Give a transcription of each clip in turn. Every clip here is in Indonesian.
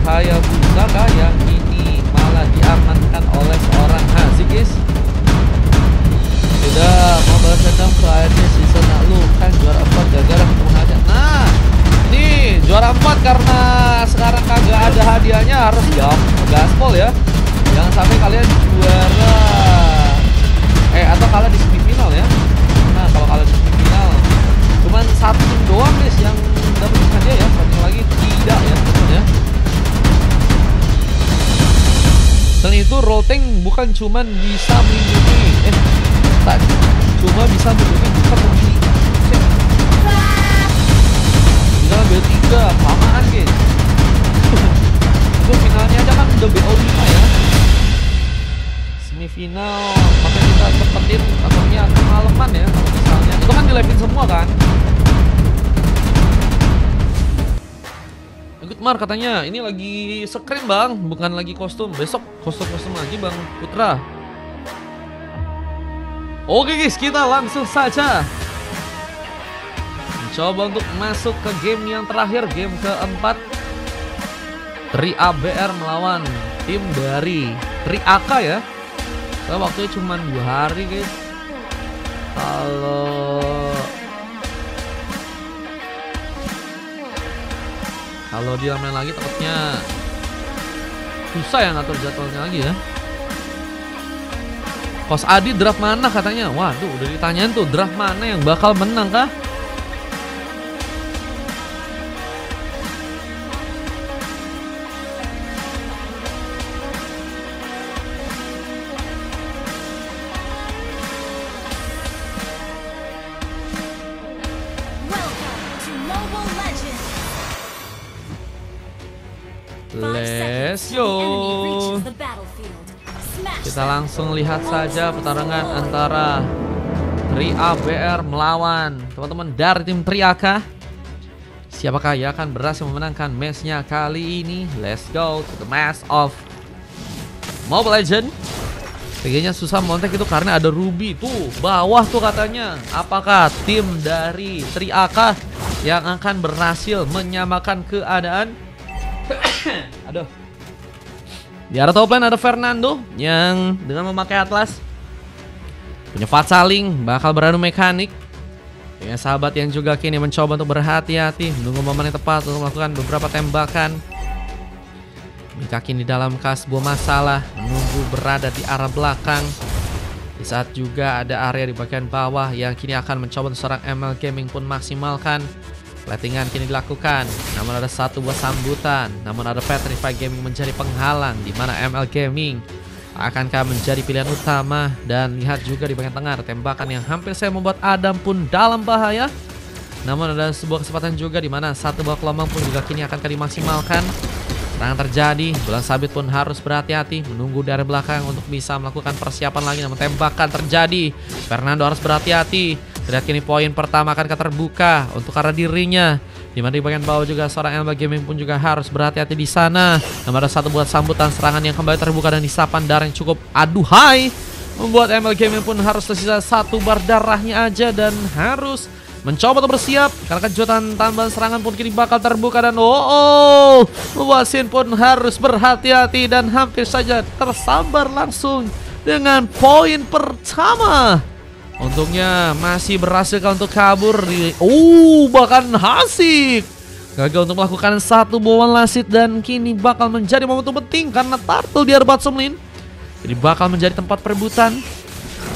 Hayabusa kah yang ini malah diamankan oleh seorang Hazi, guys. Sudah mau balas dendam ke ARC season lalu, kan juara 4 gara-gara ketemu hadiah. Nah, nih juara 4 karena sekarang kagak ada hadiahnya, harus gaspol ya. Jangan sampai kalian juara atau kalah di semifinal ya. Nah, kalau kalah di semifinal cuman satu tim doang guys yang dapat hadiah ya, satu lagi tidak ya teman ya. Dan itu roll tank bukan cuman bisa melindungi cuma bisa melindungi bukan membeli di dalam BO3 kelamaan guys. Itu finalnya aja kan udah BO5 ya, semifinal makanya kita cepetin ataunya kemalaman ya. Kalau misalnya itu kan dilevin semua kan. Gutmar katanya ini lagi screen bang, bukan lagi kostum. Besok kostum lagi bang Putra. Oke guys, kita langsung saja mencoba untuk masuk ke game yang terakhir, game keempat. Tri-ABR melawan tim dari Tri-AK ya. So, waktunya cuma 2 hari guys. Kalau dia main lagi takutnya susah ya ngatur jadwalnya lagi ya. Kos Adi draft mana katanya? Waduh, udah ditanyain tuh draft mana yang bakal menang kah? Let's go. Kita langsung lihat saja pertarungan antara Tri-ABR melawan teman-teman dari tim Tri-AK. Siapakah yang akan berhasil memenangkan matchnya kali ini? Let's go to the match of Mobile Legends. Kayaknya susah montek itu karena ada Ruby tuh bawah tuh katanya. Apakah tim dari Tri-AK yang akan berhasil menyamakan keadaan? Aduh. Di arah top lane ada Fernando yang dengan memakai Atlas punya Fatsaling, bakal beradu mekanik dengan sahabat yang juga kini mencoba untuk berhati-hati, menunggu momen yang tepat untuk melakukan beberapa tembakan. Mika kini dalam sebuah masalah, menunggu berada di arah belakang. Di saat juga ada area di bagian bawah yang kini akan mencoba untuk seorang ML Gaming pun maksimalkan. Platingan kini dilakukan, namun ada satu buah sambutan, namun ada Petrify Gaming menjadi penghalang, di mana ML Gaming akankah menjadi pilihan utama. Dan lihat juga di bagian tengah ada tembakan yang hampir saya membuat Adam pun dalam bahaya. Namun ada sebuah kesempatan juga di mana satu buah gelombang pun juga kini akan dimaksimalkan. Serangan terjadi, Bulan Sabit pun harus berhati-hati, menunggu dari belakang untuk bisa melakukan persiapan lagi. Namun tembakan terjadi, Fernando harus berhati-hati. Lihat kini poin pertama akan terbuka untuk arah dirinya, dimana di bagian bawah juga seorang ML Gaming pun juga harus berhati-hati di sana. Namun ada satu buat sambutan serangan yang kembali terbuka dan disapan darah yang cukup aduhai, membuat ML Gaming pun harus tersisa satu bar darahnya aja dan harus mencoba untuk bersiap karena kejutan tambahan serangan pun kini bakal terbuka. Dan membuat Sin pun harus berhati-hati dan hampir saja tersambar langsung dengan poin pertama. Untungnya masih berhasil untuk kabur di bahkan Hasik gagal untuk melakukan satu buah lasit dan kini bakal menjadi momentum penting karena Turtle di arah bottom lane. Jadi bakal menjadi tempat perebutan.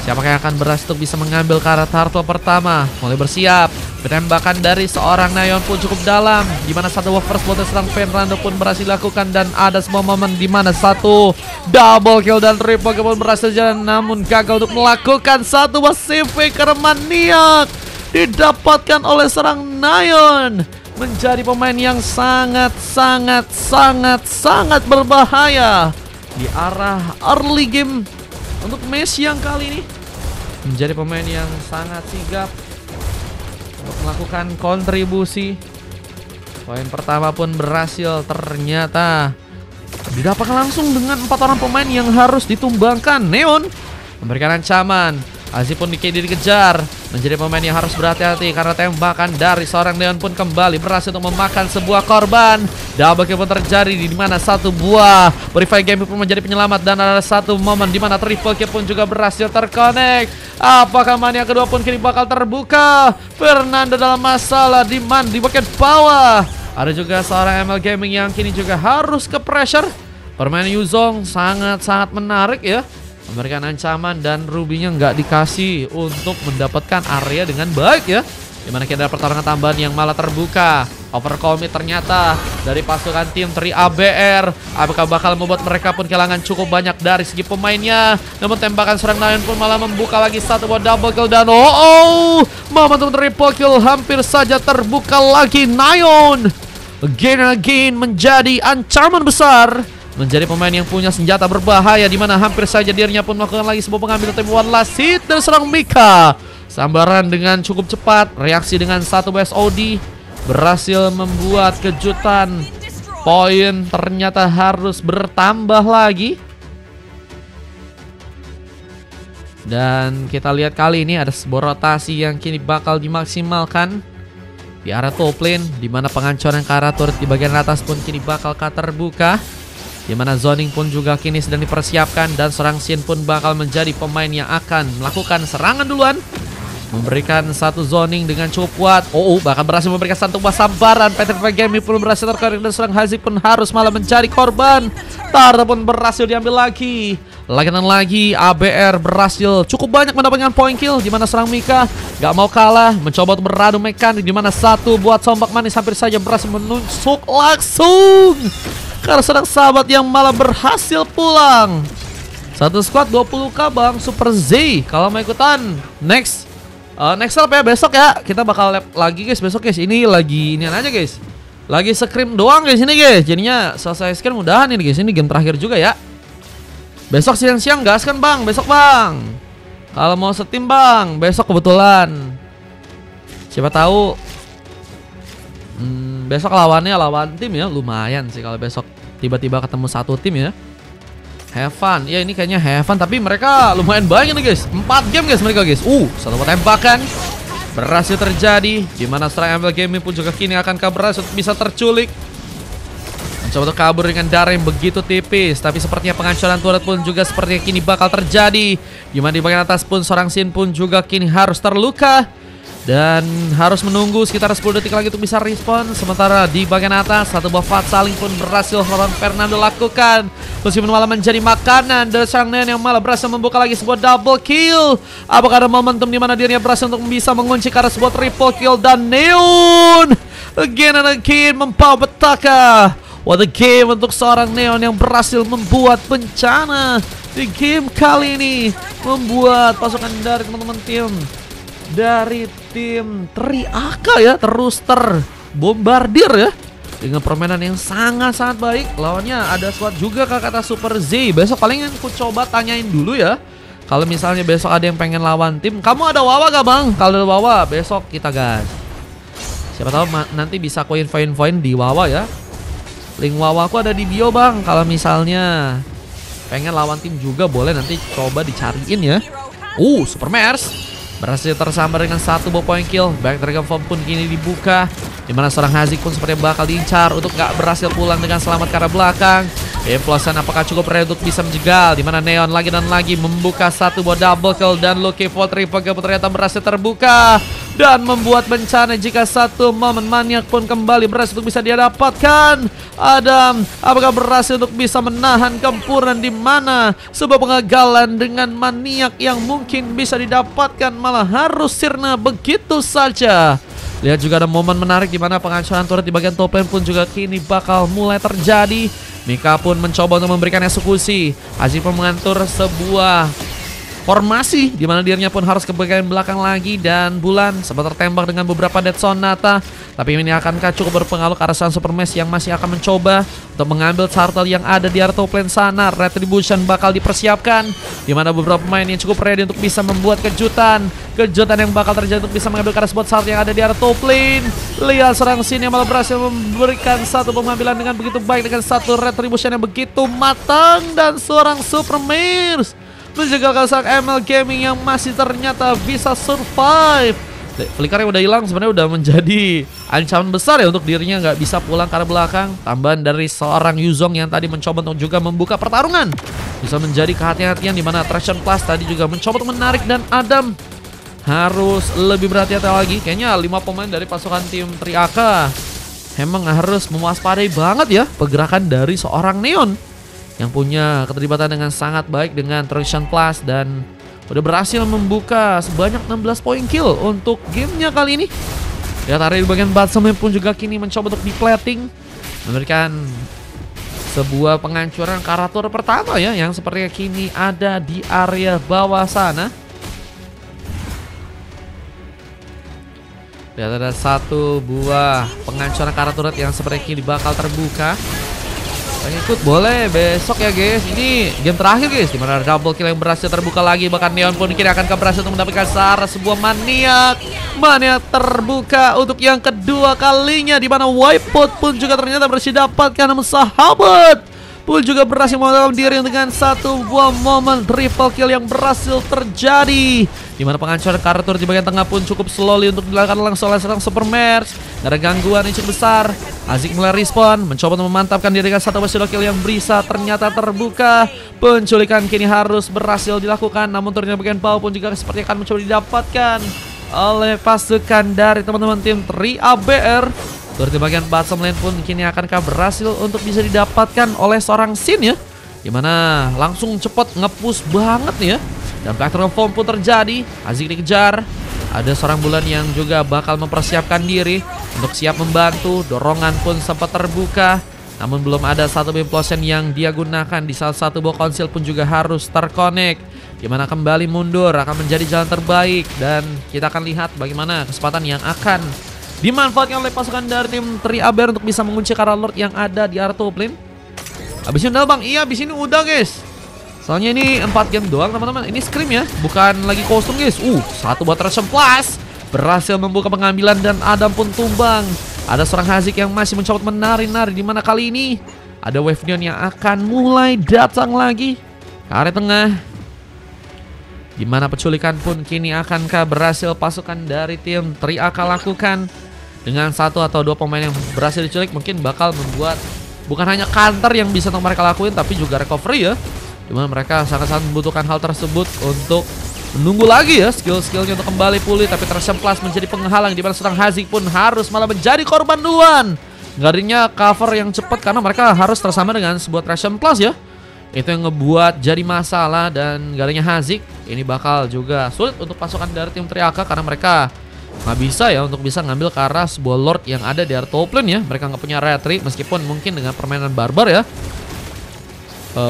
Siapakah yang akan berhasil untuk bisa mengambil ke arah Turtle pertama? Mulai bersiap. Penembakan dari seorang Nayon pun cukup dalam, di mana satu first blood serang Fernando pun berhasil dilakukan. Dan ada sebuah momen di mana satu double kill dan triple kill pun berhasil jalan, namun gagal untuk melakukan satu buah CV karena maniak didapatkan oleh serang Nayon. Menjadi pemain yang sangat berbahaya di arah early game untuk match yang kali ini. Menjadi pemain yang sangat sigap untuk melakukan kontribusi. Poin pertama pun berhasil ternyata didapatkan langsung dengan 4 orang pemain yang harus ditumbangkan. Neon memberikan ancaman, Aziz pun dikejar. menjadi pemain yang harus berhati-hati karena tembakan dari seorang Neon pun kembali berhasil untuk memakan sebuah korban. Double kill pun terjadi di mana satu buah Purify Game pun menjadi penyelamat dan ada satu momen di mana triple kill pun juga berhasil terkonek. Apakah mania kedua pun kini bakal terbuka? Fernando dalam masalah di bagian bawah. Ada juga seorang ML Gaming yang kini juga harus ke pressure. Permainan Yuzong sangat-sangat menarik ya. Memberikan ancaman dan Rubinya nggak dikasih untuk mendapatkan area dengan baik ya. Dimana kita ada pertarungan tambahan yang malah terbuka. Overcommit ternyata dari pasukan tim 3ABR. Apakah bakal membuat mereka pun kehilangan cukup banyak dari segi pemainnya. Namun tembakan serang Nayon pun malah membuka lagi satu buat double kill. Dan momentum triple kill hampir saja terbuka lagi. Nayon again menjadi ancaman besar, menjadi pemain yang punya senjata berbahaya, di mana hampir saja dirinya pun melakukan lagi sebuah pengambilan tim one last hit dan serang Mika. Sambaran dengan cukup cepat, reaksi dengan satu SOD berhasil membuat kejutan. Poin ternyata harus bertambah lagi. Dan kita lihat kali ini ada sebuah rotasi yang kini bakal dimaksimalkan di arah top lane, di mana penghancuran ke arah turret di bagian atas pun kini bakal terbuka. Di mana zoning pun juga kini sedang dipersiapkan dan seorang Shin pun bakal menjadi pemain yang akan melakukan serangan duluan. Memberikan satu zoning dengan cukup kuat. Bahkan berhasil memberikan satu buah sambaran. Petrify Game pun berhasil terkonek dan seorang Haziq pun harus malah mencari korban. Tarta pun berhasil diambil lagi. Lagi dan lagi ABR berhasil cukup banyak mendapatkan point kill, di mana serang Mika gak mau kalah, mencoba untuk beradu mekanik, di mana satu buat sombak manis hampir saja berhasil menusuk langsung karena sedang sahabat yang malah berhasil pulang. Satu squad 20k bang, Super Z. Kalau mau ikutan next lap ya, besok ya. Kita bakal lap lagi guys besok guys. Ini lagi inian aja guys, lagi scrim doang guys ini guys. Jadinya selesai scrim udahan ini guys. Ini game terakhir juga ya. Besok siang-siang gas kan bang, besok bang. Kalau mau setim bang, besok kebetulan. Siapa tahu besok lawan tim ya, lumayan sih kalau besok tiba-tiba ketemu satu tim ya. Have fun. Ya ini kayaknya have fun, tapi mereka lumayan banyak nih guys. 4 game guys mereka guys. Satu tembakan berhasil terjadi, di mana seorang ML Gaming pun juga kini akan berhasil bisa terculik. Mencoba untuk kabur dengan darah yang begitu tipis, tapi sepertinya penghancuran turret pun juga sepertinya kini bakal terjadi. Di mana di bagian atas pun seorang Shin pun juga kini harus terluka dan harus menunggu sekitar 10 detik lagi untuk bisa respon. Sementara di bagian atas satu buah fat saling pun berhasil seorang Fernando lakukan, meskipun malah menjadi makanan dari sang Neon yang malah berhasil membuka lagi sebuah double kill. Apakah ada momentum di mana dirinya berhasil untuk bisa mengunci karena sebuah triple kill, dan Neon again and again membawa petaka. What a game untuk seorang Neon yang berhasil membuat bencana di game kali ini, membuat pasukan dari teman-teman tim dari tim 3AK ya terus terbombardir ya dengan permainan yang sangat-sangat baik. Lawannya ada squad juga kata Super Z. Besok paling aku coba tanyain dulu ya, kalau misalnya besok ada yang pengen lawan tim, kamu ada Wawa gak bang? Kalau ada Wawa besok kita gas. Siapa tahu nanti bisa aku infoin di Wawa ya. Link Wawa aku ada di bio bang. Kalau misalnya pengen lawan tim juga boleh nanti coba dicariin ya. Super Mers berhasil tersambar dengan satu buah point kill. Back Dragon Form pun kini dibuka, dimana seorang Haziq pun sepertinya bakal diincar untuk gak berhasil pulang dengan selamat ke arah belakang. Implosion apakah cukup ready untuk bisa menjegal, dimana Neon lagi dan lagi membuka satu buah double kill, dan Lucky for triple kill ternyata berhasil terbuka dan membuat bencana jika satu momen maniak pun kembali berhasil untuk bisa dia dapatkan. Adam apakah berhasil untuk bisa menahan gempuran, di mana sebuah pengagalan dengan maniak yang mungkin bisa didapatkan malah harus sirna begitu saja. Lihat juga ada momen menarik di mana penghancuran turret di bagian top lane pun juga kini bakal mulai terjadi. Mika pun mencoba untuk memberikan eksekusi. Haziq pun mengatur sebuah formasi di mana dirinya pun harus ke bagian belakang lagi, dan Bulan sempat tertembak dengan beberapa Dead Sonata. Tapi ini akankah cukup berpengaruh ke arah Super Mesh yang masih akan mencoba untuk mengambil turtle yang ada di area top lane sana. Retribution bakal dipersiapkan, di mana beberapa pemain yang cukup ready untuk bisa membuat kejutan yang bakal terjadi untuk bisa mengambil ke arah spot turtle yang ada di area top lane. Lihat serang sini yang malah berhasil memberikan satu pengambilan dengan begitu baik, dengan satu retribution yang begitu matang, dan seorang Super Mesh menjegal sang ML Gaming yang masih ternyata bisa survive. Flicker yang udah hilang sebenarnya udah menjadi ancaman besar ya untuk dirinya, nggak bisa pulang ke arah belakang. Tambahan dari seorang Yuzong yang tadi mencoba untuk juga membuka pertarungan bisa menjadi kehati-hatian, di mana Attraction Plus tadi juga mencoba untuk menarik, dan Adam harus lebih berhati-hati lagi. Kayaknya 5 pemain dari pasukan tim Triaka emang harus mewaspadai banget ya pergerakan dari seorang Neon yang punya keterlibatan dengan sangat baik dengan Attraction Plus dan udah berhasil membuka sebanyak 16 poin kill untuk gamenya kali ini. Lihat area di bagian bottom lane pun juga kini mencoba untuk di-plating, memberikan sebuah penghancuran karakter pertama ya, yang sepertinya kini ada di area bawah sana. Lihat ada satu buah penghancuran karakter yang sepertinya kini bakal terbuka. Ikut boleh besok ya guys. Ini game terakhir guys, dimana double kill yang berhasil terbuka lagi. Bahkan Neon pun kini akan berhasil untuk mendapatkan sebuah maniak terbuka untuk yang kedua kalinya, dimana Wipeout pun juga ternyata berhasil dapatkan. Namun sahabat pun juga berhasil mengatakan diri dengan satu buah momen triple kill yang berhasil terjadi, dimana penghancuran karakter di bagian tengah pun cukup slowly untuk dilakukan langsung oleh seorang Super Merge. Ada gangguan yang cukup besar. Azik mulai respon, mencoba untuk memantapkan diri dengan satu buah kill yang bisa ternyata terbuka. Penculikan kini harus berhasil dilakukan, namun turunnya bagian bawah pun juga seperti akan mencoba didapatkan oleh pasukan dari teman-teman tim 3ABR. Turun di bagian bottom lane pun kini akankah berhasil untuk bisa didapatkan oleh seorang Sin ya, dimana langsung cepat nge-push banget nih ya. Dan Platform Form pun terjadi. Azik dikejar. Ada seorang Bulan yang juga bakal mempersiapkan diri untuk siap membantu. Dorongan pun sempat terbuka, namun belum ada satu implosion yang dia gunakan. Di salah satu buah konsil pun juga harus terkonek, dimana kembali mundur akan menjadi jalan terbaik. Dan kita akan lihat bagaimana kesempatan yang akan dimanfaatkan oleh pasukan dari tim 3ABR untuk bisa mengunci Karal Lord yang ada di area top lane. Abis ini udah bang? Iya abis ini udah guys. Soalnya ini 4 game doang teman-teman. Ini scrim ya, bukan lagi kostum guys. Satu buat Attraction Plus berhasil membuka pengambilan dan Adam pun tumbang. Ada seorang Hazik yang masih mencoba menari-nari, dimana kali ini ada Wave Neon yang akan mulai datang lagi ke area tengah, dimana penculikan pun kini akankah berhasil pasukan dari tim 3AK lakukan. Dengan 1 atau 2 pemain yang berhasil diculik mungkin bakal membuat bukan hanya counter yang bisa mereka lakuin, tapi juga recovery ya, dimana mereka sangat-sangat membutuhkan hal tersebut untuk menunggu lagi ya skill-skillnya untuk kembali pulih. Tapi Attraction Plus menjadi penghalang, dimana seorang Hazik pun harus malah menjadi korban duluan. Garinya cover yang cepat karena mereka harus tersama dengan sebuah Attraction Plus ya. Itu yang ngebuat jadi masalah, dan garinya Hazik ini bakal juga sulit untuk pasukan dari tim 3AK karena mereka nggak bisa ya untuk bisa ngambil ke arah sebuah Lord yang ada di area top lane ya. Mereka nggak punya retreat, meskipun mungkin dengan permainan barbar ya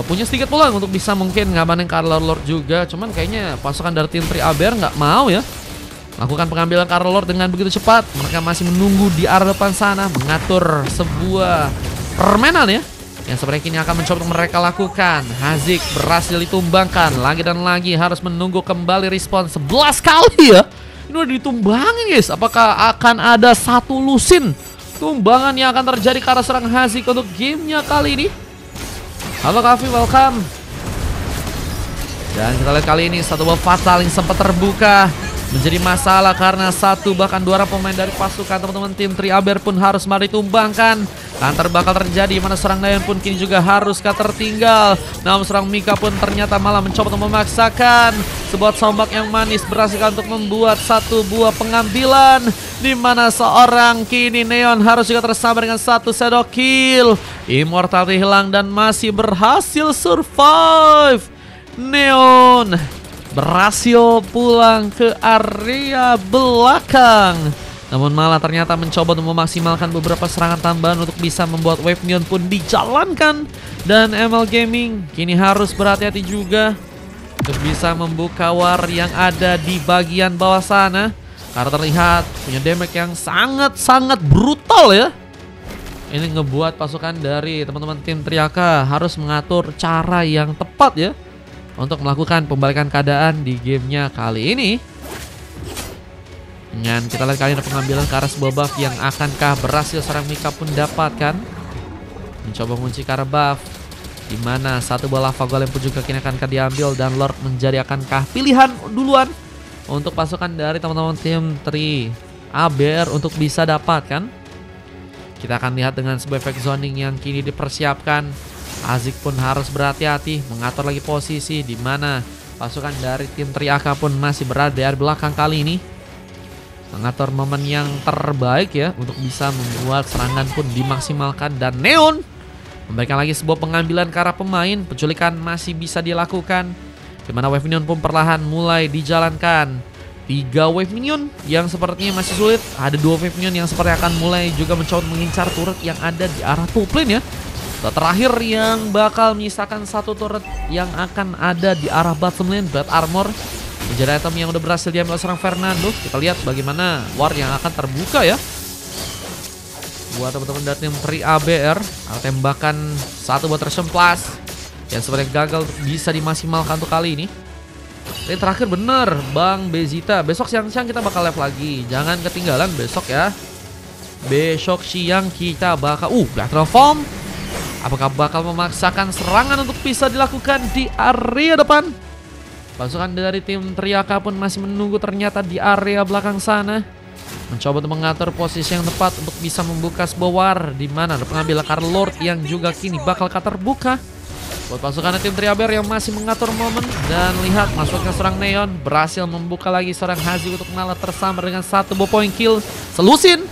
punya sedikit peluang untuk bisa mungkin ngamanin Karl Lord juga. Cuman kayaknya pasukan dari tim 3ABR nggak mau ya lakukan pengambilan Karl Lord dengan begitu cepat. Mereka masih menunggu di area depan sana, mengatur sebuah permainan ya, yang sebenarnya kini akan mencoba mereka lakukan. Hazik berhasil ditumbangkan lagi dan lagi, harus menunggu kembali respon 11 kali ya. Ini udah ditumbangin guys. Apakah akan ada satu lusin tumbangan yang akan terjadi ke arah serang Hazik untuk gamenya kali ini? Halo Kavi, welcome. Dan kita lihat kali ini satu buah fatal yang sempat terbuka menjadi masalah karena 1 bahkan 2 orang pemain dari pasukan teman-teman tim 3ABR pun harus mari ditumbangkan. Counter bakal terjadi, mana serang Dayan pun kini juga harus tertinggal. Namun serang Mika pun ternyata malah mencoba untuk memaksakan sebuah sombak yang manis, berhasil untuk membuat satu buah pengambilan, di mana seorang kini Neon harus juga tersama dengan satu shadow kill. Immortality hilang dan masih berhasil survive. Neon berhasil pulang ke area belakang, namun malah ternyata mencoba untuk memaksimalkan beberapa serangan tambahan untuk bisa membuat Wave Neon pun dijalankan. Dan ML Gaming kini harus berhati-hati juga untuk bisa membuka war yang ada di bagian bawah sana, karena terlihat punya damage yang sangat-sangat brutal ya. Ini ngebuat pasukan dari teman-teman tim 3AK harus mengatur cara yang tepat ya untuk melakukan pembalikan keadaan di gamenya kali ini. Dan kita lihat kali ini pengambilan ke arah sebuah buff yang akankah berhasil seorang Mika pun dapatkan. Mencoba mengunci ke arah buff. Dimana satu bola lava golem pun juga kini akan diambil. Dan Lord menjadi akankah pilihan duluan untuk pasukan dari teman-teman tim 3ABR untuk bisa dapat kan. Kita akan lihat dengan sebuah efek zoning yang kini dipersiapkan. Azik pun harus berhati-hati mengatur lagi posisi, dimana pasukan dari tim 3AK pun masih berada di belakang kali ini. Mengatur momen yang terbaik ya untuk bisa membuat serangan pun dimaksimalkan. Dan Neon memberikan lagi sebuah pengambilan ke arah pemain. Penculikan masih bisa dilakukan, dimana wave minion pun perlahan mulai dijalankan. 3 wave minion yang sepertinya masih sulit. Ada 2 wave minion yang seperti akan mulai juga mencoba mengincar turret yang ada di arah top lane ya. Terakhir yang bakal menyisakan satu turret yang akan ada di arah bottom lane, Bad Armor. Menjadi item yang udah berhasil diambil seorang Fernando. Kita lihat bagaimana war yang akan terbuka ya. Buat teman-teman dari tim 3ABR, ada tembakan satu buat Resion Plus yang sebenarnya gagal bisa dimaksimalkan untuk kali ini. Ini terakhir bener Bang Bezita. Besok siang-siang kita bakal live lagi. Jangan ketinggalan besok ya. Besok siang kita bakal Lateral Form. Apakah bakal memaksakan serangan untuk bisa dilakukan di area depan? Pasukan dari tim 3AK pun masih menunggu ternyata di area belakang sana. Mencoba untuk mengatur posisi yang tepat untuk bisa membuka sebuah war, di mana ada pengambil akar Lord yang juga kini bakal terbuka. Buat pasukan tim 3ABR yang masih mengatur momen. Dan lihat masuknya seorang Neon berhasil membuka lagi seorang Hazi untuk malah tersambar dengan satu point kill. Selusin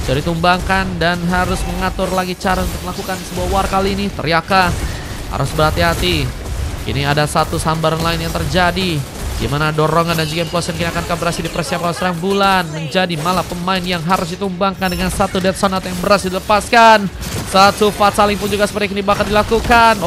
jadi tumbangkan dan harus mengatur lagi cara untuk melakukan sebuah war kali ini. 3AK harus berhati-hati. Ini ada satu sambaran lain yang terjadi, di mana dorongan dan juga implosion kini akan berhasil dipersiapkan oleh serang bulan. Menjadi malah pemain yang harus ditumbangkan dengan satu Death Sonata yang berhasil dilepaskan. Satu Fatsaling pun juga seperti ini bakal dilakukan.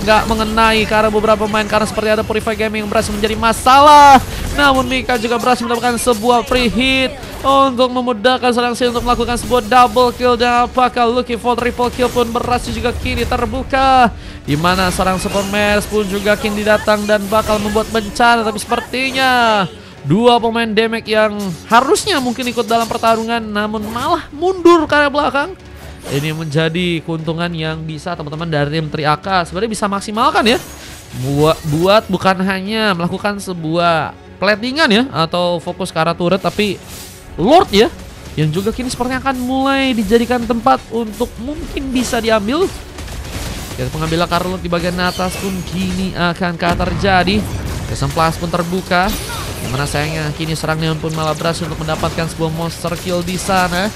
Gak mengenai karena beberapa pemain, karena seperti ada Purify Gaming yang berhasil menjadi masalah. Namun Mika juga berhasil mendapatkan sebuah free hit untuk memudahkan seorang Sin untuk melakukan sebuah double kill. Dan apakah looking for triple kill pun berhasil juga kini terbuka, di mana seorang Supermax pun juga kini datang dan bakal membuat bencana. Tapi sepertinya dua pemain damage yang harusnya mungkin ikut dalam pertarungan namun malah mundur ke arah belakang. Ini menjadi keuntungan yang bisa teman-teman dari tim 3AK sebenarnya bisa maksimalkan ya. Buat bukan hanya melakukan sebuah platingan ya atau fokus ke arah turret, tapi Lord ya yang juga kini sepertinya akan mulai dijadikan tempat untuk mungkin bisa diambil. Dan pengambilan Karlot di bagian atas pun kini akan terjadi. Kesemplas pun terbuka, dimana sayangnya kini serang Neon pun malah berhasil untuk mendapatkan sebuah monster kill di sana.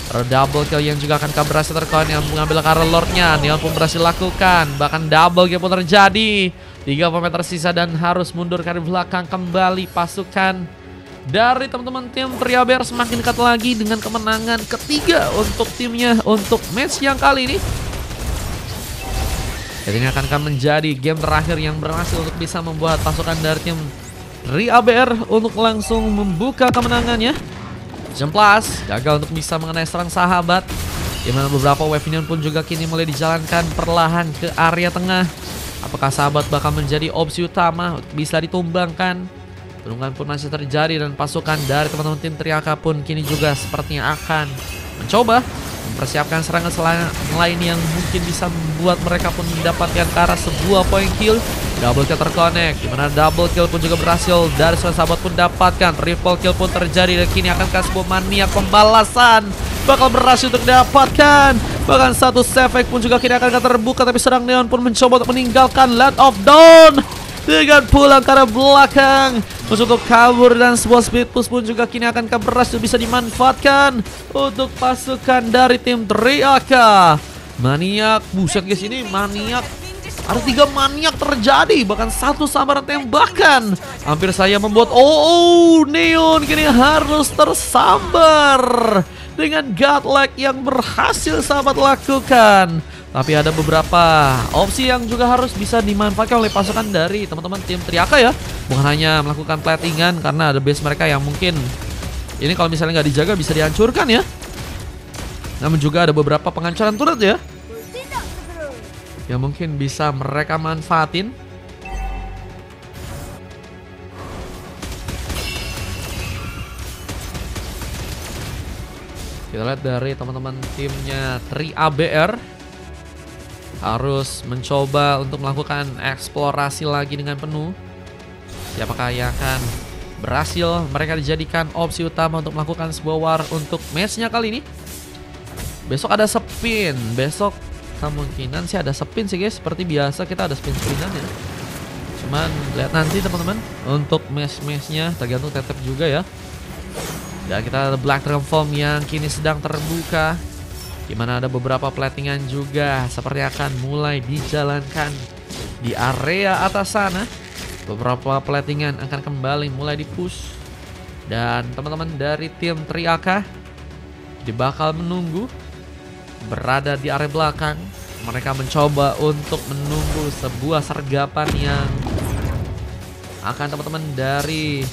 Double kill yang juga akan berhasil terkawan yang mengambil Karlotnya. Neon pun berhasil lakukan, bahkan double kill pun terjadi. 3 pemain tersisa dan harus mundur ke belakang kembali. Pasukan dari teman-teman tim 3ABR semakin dekat lagi dengan kemenangan ketiga untuk timnya untuk match yang kali ini. Jadi ini akan menjadi game terakhir yang berhasil untuk bisa membuat pasukan dari tim 3ABR untuk langsung membuka kemenangannya. Jemplas gagal untuk bisa mengenai serang sahabat, dimana beberapa wave minion pun juga kini mulai dijalankan perlahan ke area tengah. Apakah sahabat bakal menjadi opsi utama untuk bisa ditumbangkan? Perundungan pun masih terjadi dan pasukan dari teman-teman tim 3AK pun kini juga sepertinya akan mencoba mempersiapkan serangan lain yang mungkin bisa membuat mereka pun mendapatkan ke arah sebuah point kill. Double kill terconnect, dimana double kill pun juga berhasil dari seorang sahabat pun dapatkan. Triple kill pun terjadi dan kini akan sebuah maniak pembalasan bakal berhasil untuk didapatkan. Bahkan satu save pun juga kini akan terbuka, tapi serang Neon pun mencoba untuk meninggalkan Land of Dawn dengan pulang ke arah belakang untuk kabur, dan sebuah speed push pun juga kini akan berhasil bisa dimanfaatkan untuk pasukan dari tim 3AK. Maniak, buset guys, ini maniak. Ada 3 maniak terjadi, bahkan satu sambaran tembakan hampir saya membuat Neon kini harus tersambar dengan godlike yang berhasil sahabat lakukan. Tapi ada beberapa opsi yang juga harus bisa dimanfaatkan oleh pasukan dari teman-teman tim 3AK ya. Bukan hanya melakukan platingan, karena ada base mereka yang mungkin ini kalau misalnya nggak dijaga bisa dihancurkan ya. Namun juga ada beberapa penghancuran turret ya yang mungkin bisa mereka manfaatin. Kita lihat dari teman-teman timnya 3ABR. harus mencoba untuk melakukan eksplorasi lagi dengan penuh. Siapakah yang akan berhasil mereka dijadikan opsi utama untuk melakukan sebuah war untuk matchnya kali ini. Besok ada spin. Besok kemungkinan sih ada spin sih guys. Seperti biasa kita ada spin-spinan ya. Cuman lihat nanti teman-teman. Untuk match-matchnya tergantung tetep juga ya. Dan kita ada Black Transform yang kini sedang terbuka, dimana ada beberapa platingan juga seperti akan mulai dijalankan di area atas sana. Beberapa platingan akan kembali mulai dipush. Dan teman-teman dari tim Triaka bakal menunggu berada di area belakang. Mereka mencoba untuk menunggu sebuah sergapan yang akan teman-teman dari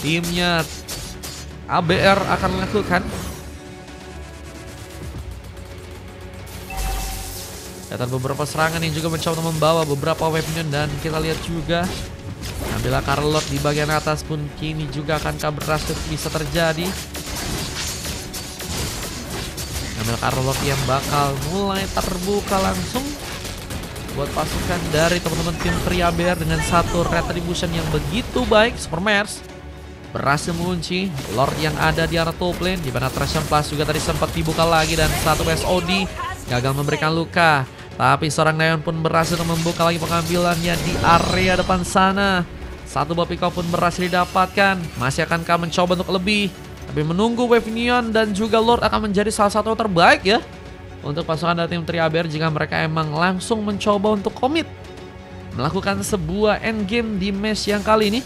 timnya ABR akan melakukan. Datang beberapa serangan yang juga mencoba membawa beberapa weapon, dan kita lihat juga ambillah Carlot di bagian atas pun kini juga akankah berhasil bisa terjadi. Ambil Carlot yang bakal mulai terbuka langsung buat pasukan dari teman-teman tim Triaber dengan satu retribution yang begitu baik. Supermers berhasil mengunci Lord yang ada di arah top lane, di mana Treasure Plus juga tadi sempat dibuka lagi dan satu SOD gagal memberikan luka. Tapi seorang Neon pun berhasil membuka lagi pengambilannya di area depan sana. Satu buah pick-up pun berhasil didapatkan. Masih akankah mencoba untuk lebih? Tapi menunggu Wave Neon dan juga Lord akan menjadi salah satu yang terbaik ya untuk pasukan dari tim Triaber jika mereka emang langsung mencoba untuk komit melakukan sebuah endgame di match yang kali ini.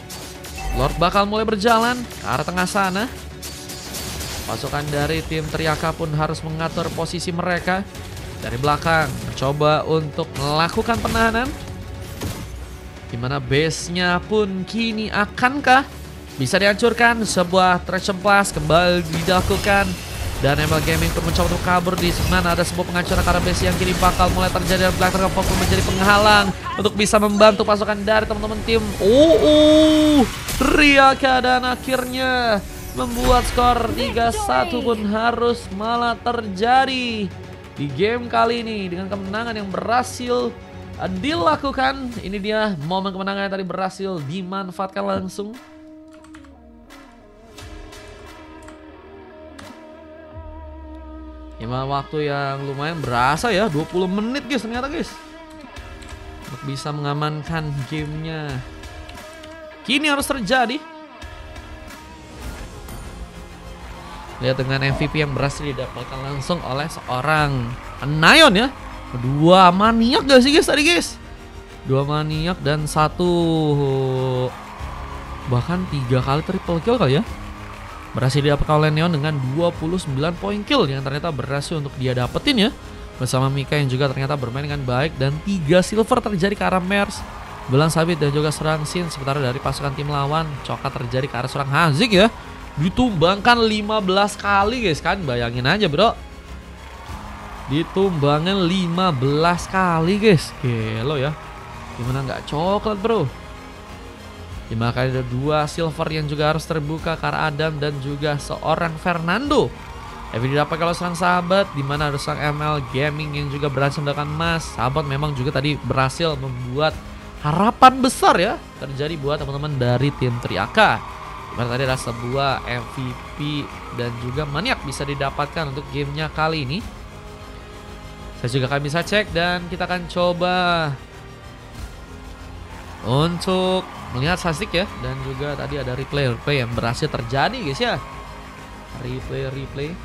Lord bakal mulai berjalan ke arah tengah sana. Pasukan dari tim Triaka pun harus mengatur posisi mereka dari belakang, mencoba untuk melakukan penahanan, dimana base-nya pun kini akankah bisa dihancurkan. Sebuah Treasure Plus kembali dilakukan dan ML Gaming pun mencoba untuk kabur. Di sana ada sebuah penghancuran karena base yang kini bakal mulai terjadi, dan Black Dragon pun menjadi penghalang untuk bisa membantu pasukan dari teman-teman tim Triaka, dan akhirnya membuat skor 3-1 pun harus malah terjadi di game kali ini dengan kemenangan yang berhasil dilakukan. Ini dia momen kemenangan yang tadi berhasil dimanfaatkan langsung. Emang waktu yang lumayan berasa ya, 20 menit guys ternyata guys, untuk bisa mengamankan gamenya. Kini harus terjadi. Lihat dengan MVP yang berhasil didapatkan langsung oleh seorang Neon ya. Dua maniak gak sih guys tadi guys? Dua maniak dan satu bahkan 3 kali triple kill kali ya. Berhasil didapatkan oleh Neon dengan 29 poin kill yang ternyata berhasil untuk dia dapetin ya. Bersama Mika yang juga ternyata bermain dengan baik, dan 3 silver terjadi ke arah Mers, Belang Sabit dan juga serang Sin. Sementara dari pasukan tim lawan coklat terjadi ke arah serang Hazik ya. Ditumbangkan 15 kali guys, kan bayangin aja bro. Ditumbangin 15 kali guys. Gelo ya. Gimana nggak coklat bro. Dimana kali ada 2 silver yang juga harus terbuka karena Adam dan juga seorang Fernando. Tapi didapat kalau serang sahabat, dimana ada serang ML Gaming yang juga berhasil mendapatkan emas. Sahabat memang juga tadi berhasil membuat harapan besar ya terjadi buat teman-teman dari tim Triaka. Dimana tadi ada sebuah MVP dan juga maniak bisa didapatkan untuk gamenya kali ini. Saya juga akan bisa cek dan kita akan coba untuk melihat statistik ya. Dan juga tadi ada replay yang berhasil terjadi guys ya. Replay